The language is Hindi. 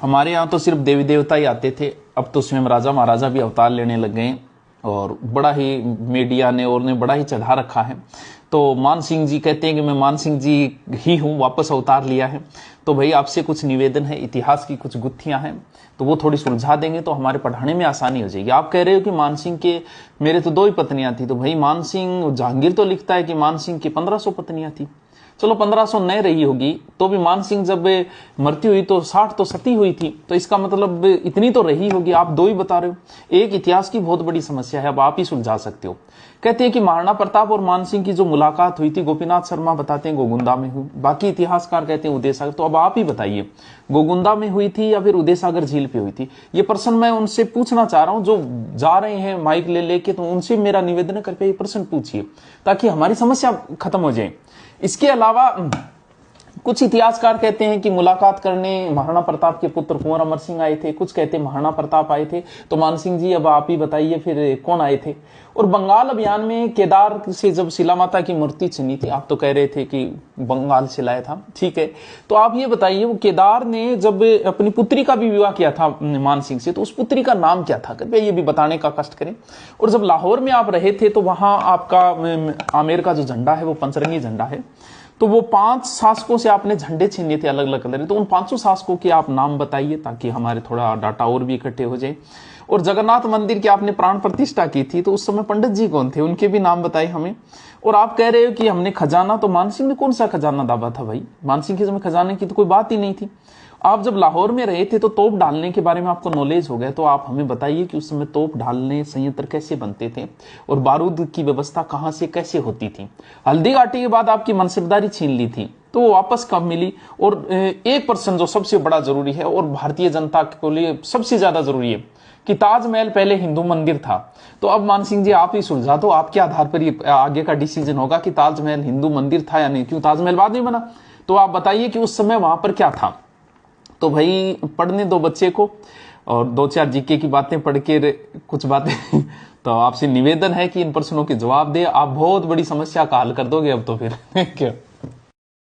हमारे यहाँ तो सिर्फ देवी देवता ही आते थे, अब तो स्वयं राजा महाराजा भी अवतार लेने लग गए और बड़ा ही मीडिया ने और ने बड़ा ही चढ़ा रखा है। तो मान सिंह जी कहते हैं कि मैं मान सिंह जी ही हूँ, वापस अवतार लिया है। तो भाई आपसे कुछ निवेदन है, इतिहास की कुछ गुत्थियां हैं तो वो थोड़ी सुलझा देंगे तो हमारे पढ़ाने में आसानी हो जाएगी। आप कह रहे हो कि मान सिंह के मेरे तो 2 ही पत्नियां थी, तो भाई मान सिंह, जहांगीर तो लिखता है कि मान सिंह की 1500 पत्नियां थी। चलो 1500 नहीं रही होगी तो भी मान सिंह जब मृत्यु हुई तो 60 तो सती हुई थी, तो इसका मतलब इतनी तो रही होगी। आप 2 ही बता रहे हो। एक इतिहास की बहुत बड़ी समस्या है, अब आप ही सुलझा सकते हो। कहते हैं कि महाराणा प्रताप और मान सिंह की जो मुलाकात हुई थी, गोपीनाथ शर्मा बताते हैं गोगुंदा में हुई, बाकी इतिहासकार कहते हैं उदय सागर। तो अब आप ही बताइए, गोगुंदा में हुई थी या फिर उदय सागर झील पे हुई थी? ये प्रश्न मैं उनसे पूछना चाह रहा हूं जो जा रहे हैं माइक ले लेके, तो उनसे मेरा निवेदन है, कृपया ये प्रश्न पूछिए ताकि हमारी समस्या खत्म हो जाए। इसके अलावा कुछ इतिहासकार कहते हैं कि मुलाकात करने महाराणा प्रताप के पुत्र कुंवर अमर सिंह आए थे, कुछ कहते हैं महाराणा प्रताप आए थे। तो मान सिंह जी अब आप ही बताइए फिर कौन आए थे? और बंगाल अभियान में केदार से जब शिला माता की मूर्ति छिनी थी, आप तो कह रहे थे कि बंगाल से लाया था, ठीक है, तो आप ये बताइए वो केदार ने जब अपनी पुत्री का भी विवाह किया था मान सिंह से, तो उस पुत्री का नाम क्या था? कृपया ये भी बताने का कष्ट करें। और जब लाहौर में आप रहे थे तो वहां आपका आमेर का जो झंडा है वो पंचरंगी झंडा है, तो वो 5 शासकों से आपने झंडे छीने थे अलग अलग कलर, तो उन 500 शासकों के आप नाम बताइए ताकि हमारे थोड़ा डाटा और भी इकट्ठे हो जाए। और जगन्नाथ मंदिर की आपने प्राण प्रतिष्ठा की थी, तो उस समय पंडित जी कौन थे, उनके भी नाम बताइए हमें। और आप कह रहे हो कि हमने खजाना, तो मान सिंह ने कौन सा खजाना दाबा था भाई? मान सिंह के समय खजाने की तो कोई बात ही नहीं थी। आप जब लाहौर में रहे थे तो तोप डालने के बारे में आपको नॉलेज हो गया, तो आप हमें बताइए कि उस समय तोप डालने संयंत्र कैसे बनते थे और बारूद की व्यवस्था कहां से कैसे होती थी। हल्दी घाटी के बाद आपकी मनसबदारी छीन ली थी, तो वो वापस कब मिली? और एक प्रश्न जो सबसे बड़ा जरूरी है और भारतीय जनता के लिए सबसे ज्यादा जरूरी है कि ताजमहल पहले हिंदू मंदिर था, तो अब मान सिंह जी आप ही सुलझा दो, आपके आधार पर ये आगे का डिसीजन होगा कि ताजमहल हिंदू मंदिर था या नहीं, क्यों ताजमहल बाद में बना। तो आप बताइए कि उस समय वहां पर क्या था। तो भाई पढ़ने दो बच्चे को और 2-4 जीके की बातें पढ़ के कुछ बातें तो आपसे निवेदन है कि इन प्रश्नों के जवाब दे, आप बहुत बड़ी समस्या का हल कर दोगे अब तो फिर क्या